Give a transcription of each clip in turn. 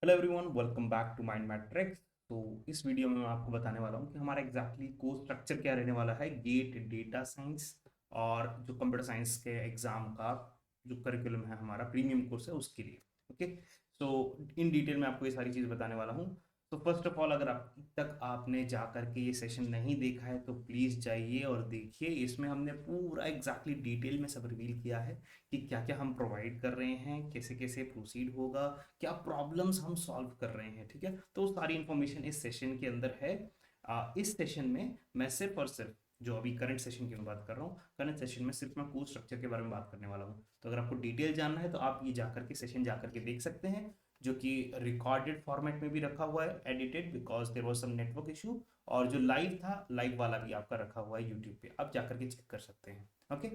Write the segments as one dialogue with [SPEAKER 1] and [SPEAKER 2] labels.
[SPEAKER 1] Hello everyone, welcome back to Mind Matrix. तो इस video में मैं आपको बताने वाला हूँ कि हमारा एग्जैक्टली कोर्स स्ट्रक्चर क्या रहने वाला है गेट डेटा साइंस और जो कंप्यूटर साइंस के एग्जाम का जो करिकुलम है हमारा प्रीमियम कोर्स है उसके लिए। ओके, सो इन डिटेल में आपको ये सारी चीज़ बताने वाला हूँ। तो फर्स्ट ऑफ ऑल, अगर अब तक आपने जा करके ये सेशन नहीं देखा है तो प्लीज़ जाइए और देखिए। इसमें हमने पूरा एग्जैक्टली डिटेल में सब रिवील किया है कि क्या क्या हम प्रोवाइड कर रहे हैं, कैसे कैसे प्रोसीड होगा, क्या प्रॉब्लम्स हम सॉल्व कर रहे हैं। ठीक है, तो सारी इंफॉर्मेशन इस सेशन के अंदर है। इस सेशन में मैं सिर्फ और सिर्फ जो अभी करंट सेशन की मैं बात कर रहा हूँ, करंट सेशन में सिर्फ मैं कोर्स स्ट्रक्चर के बारे में बात करने वाला हूँ। तो अगर आपको डिटेल जानना है तो आप ये जाकर के सेशन जाकर के देख सकते हैं, जो कि रिकॉर्डेड फॉर्मेट में भी रखा हुआ है, edited, because there was some network issue. और जो लाइव था, लाइव वाला भी आपका रखा हुआ है यूट्यूब पे, आप जाकर के चेक कर सकते हैं। ओके,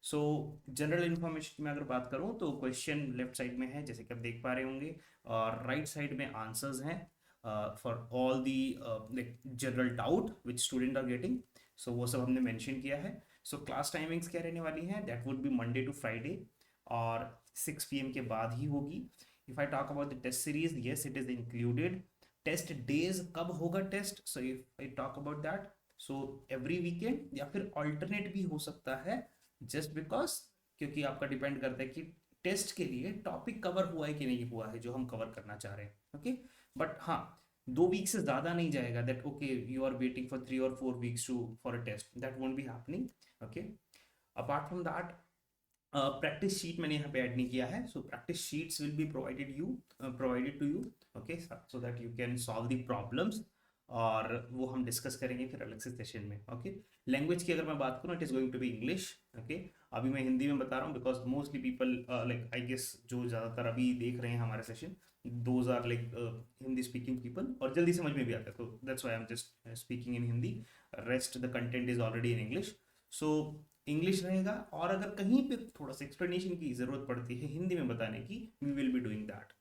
[SPEAKER 1] सो जनरल इन्फॉर्मेशन में अगर बात करूं तो क्वेश्चन लेफ्ट साइड में है जैसे कि आप देख पा रहे होंगे, और राइट साइड में आंसर्स हैं for all the general doubt which student are getting. So वो सब हमने मेंशन किया है। सो क्लास टाइमिंग्स क्या रहने वाली हैं, that would be Monday to Friday और 6 PM के बाद ही होगी। If I talk about the test series, yes it is included. Test days कब होगा test, so if I talk about that, so every weekend या फिर ऑल्टरनेट भी हो सकता है, जस्ट बिकॉज क्योंकि आपका डिपेंड करता है कि टेस्ट के लिए टॉपिक कवर हुआ है कि नहीं हुआ है जो हम कवर करना चाह रहे हैं। ओके, बट हाँ, 2 वीक से ज्यादा नहीं जाएगा that okay you are waiting for 3 or 4 weeks to for a test, that won't be happening. Okay, apart from that practice sheet मैंने यहाँ पे ऐड नहीं किया है, so practice sheets will be provided to you. Okay, so that you can solve the problems, और वो हम discuss करेंगे फिर अलग से सेशन में। ओके, लैंग्वेज की अगर मैं बात करूँ, it is going to be English. Okay, अभी मैं हिंदी में बता रहा हूँ because mostly people like I guess जो ज़्यादातर अभी देख रहे हैं हमारे session, those are like Hindi speaking people, और जल्दी समझ में भी आता है, तो that's why I am just speaking in Hindi. Rest the content is already in English. So English रहेगा, और अगर कहीं पे थोड़ा सा एक्सप्लेनेशन की जरूरत पड़ती है हिंदी में बताने की, we will be doing that.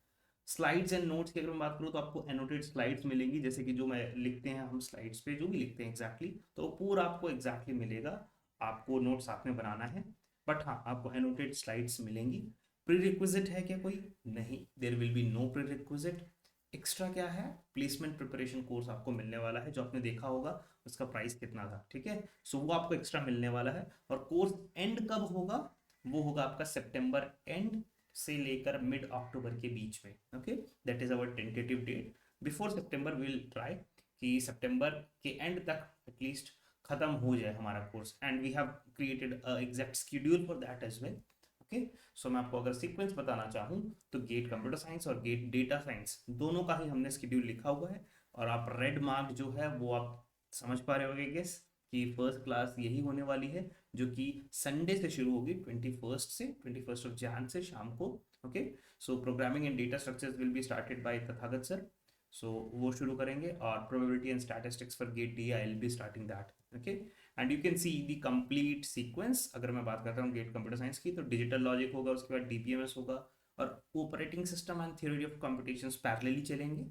[SPEAKER 1] Slides and notes की अगर मैं बात करूँ तो आपको एनोटेड स्लाइड्स मिलेंगी, जैसे कि जो मैं लिखते हैं हम स्लाइड्स पे जो भी लिखते हैं एग्जैक्टली, तो पूरा आपको एग्जैक्टली मिलेगा। आपको नोट साथ में बनाना है, बट हाँ, आपको एनोटेड स्लाइड्स मिलेंगी। प्री रिक्विजिट है क्या कोई? नहीं, there will be no prerequisite. Extra क्या है, प्लेसमेंट प्रिपरेशन कोर्स आपको मिलने वाला है, जो आपने देखा होगा उसका प्राइस कितना था। ठीक है, सो वो आपको एक्स्ट्रा मिलने वाला है। और कोर्स एंड कब होगा, वो होगा आपका सितंबर एंड से लेकर मिड अक्टूबर के बीच में। Okay, that is our tentative date. Before सितंबर विल ट्राई कि सितंबर के एंड तक एटलीस्ट खत्म हो जाए हमारा course, and we have created exact schedule for that as well. Okay, so मैं आपको अगर सीक्वेंस बताना चाहूँ तो गेट कंप्यूटर साइंस और गेट डेटा साइंस दोनों का ही हमने शेड्यूल लिखा हुआ है। और आप रेड मार्क जो है वो आप समझ पा रहे होंगे गेस कि फर्स्ट क्लास यही होने वाली है, जो कि संडे से शुरू होगी, 21 ऑफ जैन से शाम को। Okay, so programming and data structures will be started by Tathagat sir. So वो शुरू करेंगे, और probability and statistics for GATE D I will be starting that. Okay, and you can see the complete sequence. अगर मैं बात करता हूँ gate computer science की, तो डिजिटल लॉजिक होगा, उसके बाद डीपीएमएस होगा, और operating system and theory of computation parallelly चलेंगे।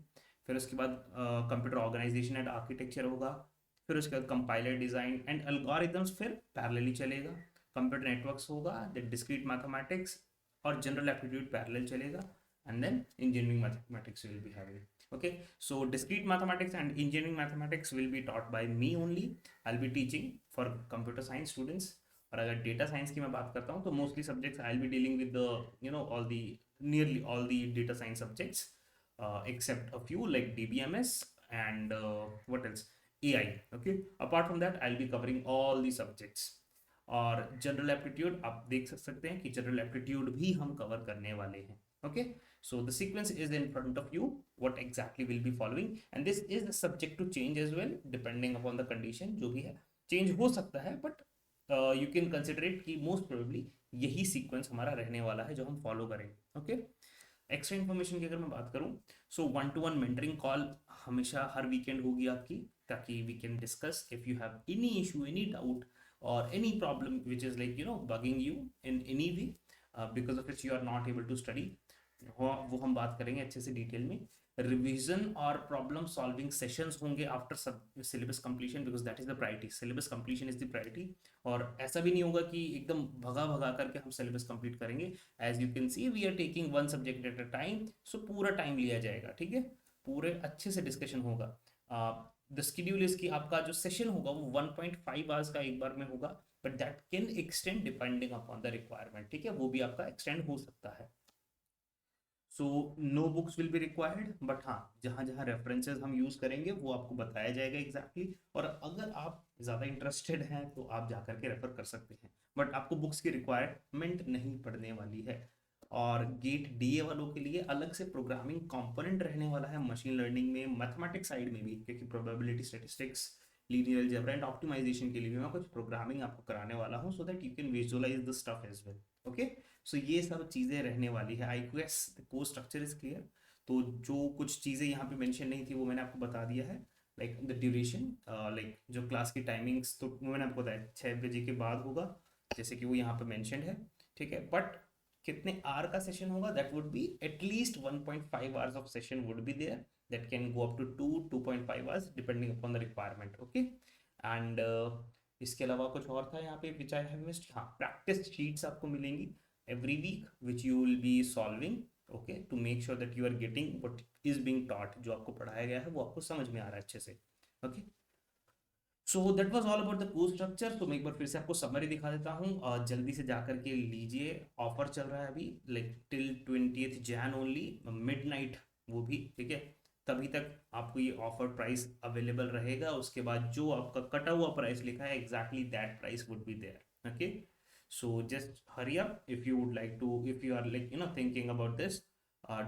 [SPEAKER 1] फिर उसके बाद कंप्यूटर ऑर्गेनाइजेशन एंड आर्किटेक्चर होगा। फिर उसके बाद कंपाइलर डिजाइन एंड एल्गोरिथम्स फिर पैरेलली चलेगा। कंप्यूटर नेटवर्क्स होगा, द डिस्क्रीट मैथमेटिक्स और जनरल एप्टीट्यूड पैरेलल चलेगा, and then engineering mathematics will be having. Okay, so discrete mathematics and engineering mathematics will be taught by me only. I'll be teaching for computer science students. और अगर data science की मैं बात करता हूँ तो mostly subjects I will be dealing with the all the nearly all the data science subjects, except a few like DBMS and what else, AI. Okay, apart from that I'll be covering all the subjects. और general aptitude आप देख सकते हैं कि general aptitude भी हम cover करने वाले हैं। Okay, so the sequence is in front of you, what exactly will be following, and this is subject to change as well depending upon the condition। जो भी है चेंज हो सकता है, but you can consider it कि most probably यही sequence हमारा रहने वाला है जो हम फॉलो करेंगे। ओके, एक्स्ट्रा इन्फॉर्मेशन की अगर मैं बात करूं, सो 1-to-1 मेंटरिंग कॉल हमेशा हर वीकेंड होगी आपकी, ताकि we can discuss if you have any issue, any doubt, or any problem which is like bugging you in any way, because of which you are not able to study, वो हम बात करेंगे अच्छे से detail में। Revision और problem solving sessions होंगे after syllabus completion, because that is the priority, syllabus completion is the priority. और ऐसा भी नहीं होगा कि एकदम भगा भगा करके हम सिलेबस कंप्लीट करेंगे। As you can see we are taking one subject at a time, so पूरा टाइम लिया जाएगा, ठीक है। पूरे अच्छे से डिस्कशन होगा। द स्केड्यूल इज कि आपका जो सेशन होगा वो 1.5 आवर्स का एक बार में होगा, but that can extend depending upon the requirement, ठीक है, वो भी आपका एक्सटेंड हो सकता है। So no books will be required, but हाँ जहाँ जहाँ रेफरेंसेस हम यूज करेंगे वो आपको बताया जाएगा एग्जैक्टली exactly। और अगर आप ज़्यादा इंटरेस्टेड हैं तो आप जा करके रेफर कर सकते हैं, बट आपको बुक्स की रिक्वायरमेंट नहीं पड़ने वाली है। और गेट डीए वालों के लिए अलग से प्रोग्रामिंग कंपोनेंट रहने वाला है मशीन लर्निंग में, मैथमेटिक्स साइड में भी, क्योंकि probability statistics, linear algebra and optimization के लिए भी मैं कुछ प्रोग्रामिंग आपको कराने वाला हूँ, so that you can visualize the stuff as well. Okay, so ये सब चीज़ें रहने वाली है। I guess the course structure is clear. तो जो कुछ चीज़ें यहाँ पे मेंशन नहीं थी वो मैंने आपको बता दिया है। लाइक द ड्यूरेशन, लाइक जो क्लास की टाइमिंग्स, तो वो मैंने आपको बताया 6 बजे के बाद होगा, जैसे कि वो यहाँ पे मेंशन है, ठीक है। बट कितने आवर का सेशन होगा, that would be at least 1.5 hours of session would be there, that can go up to 2.5 hours depending upon the requirement. Okay, and इसके अलावा कुछ और था यहाँ पे विच आई हैव मिस्ड, हाँ प्रैक्टिस शीट्स आपको मिलेंगी every week which you will be solving, okay, to make sure that you are getting what is being taught, जो आपको पढ़ाया गया है वो आपको समझ में आ रहा है अच्छे से। Okay, so that was all about the course structure. तो मैं एक बार फिर से आपको समरी दिखा देता हूँ, जल्दी से जा करके लीजिए, ऑफर चल रहा है अभी like till 20th Jain only, midnight वो भी, ठीक है, तभी तक आपको ये ऑफर प्राइस अवेलेबल रहेगा। उसके बाद जो आपका कटा हुआ प्राइस लिखा है exactly that price would be there. Okay, so just hurry up if you would like to, if you are like thinking about this,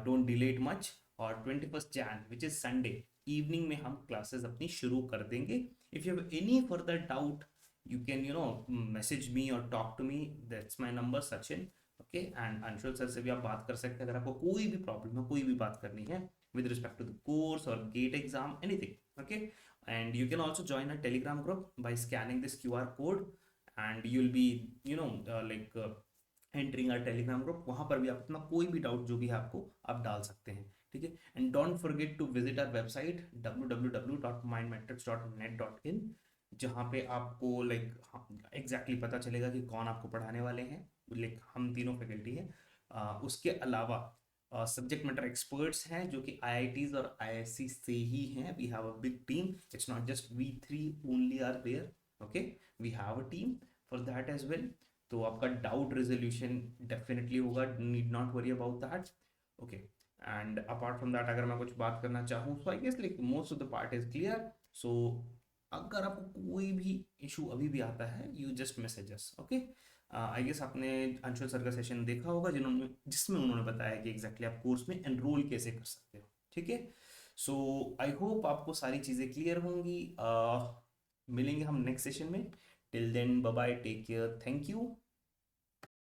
[SPEAKER 1] don't delay it much। और 21st Jan which is Sunday evening में हम classes अपनी शुरू कर देंगे। if you have any further doubt you can message me or talk to me, that's my number Sachin। Okay, and Anshul sir से भी आप बात कर सकते हैं अगर आपको कोई भी प्रॉब्लम है, कोई भी बात करनी है with respect to the course और GATE exam anything. Okay, and you can also join a Telegram group by scanning this QR code and you will be like entering our Telegram group. वहाँ पर भी आप अपना कोई भी doubt जो भी है आपको आप डाल सकते हैं, ठीक है। And don't forget to visit our website www.mindmetrics.net.in, जहाँ पे आपको लाइक एग्जैक्टली पता चलेगा कि कौन आपको पढ़ाने वाले हैं। लाइक हम तीनों फैकल्टी हैं, उसके अलावा सब्जेक्ट मैटर एक्सपर्ट्स हैं जो कि IITs और IISc से ही हैं। We have a big team, it's not just we three only are there. Okay, we have a team for that as well. तो आपका डाउट रेजोल्यूशन डेफिनेटली होगा, need not worry about that. Okay, and apart from that अगर मैं कुछ बात करना चाहूँ, so I guess like most of the part is clear. So अगर आपको कोई भी इशू अभी भी आता है you just message us. Okay, I guess आपने अंशुल सर का सेशन देखा होगा जिसमें उन्होंने बताया कि एग्जैक्टली आप कोर्स में एनरोल कैसे कर सकते हो, ठीक है। सो आई होप आपको सारी चीज़ें क्लियर होंगी। मिलेंगे हम नेक्स्ट सेशन में। Till then bye bye, take care, thank you.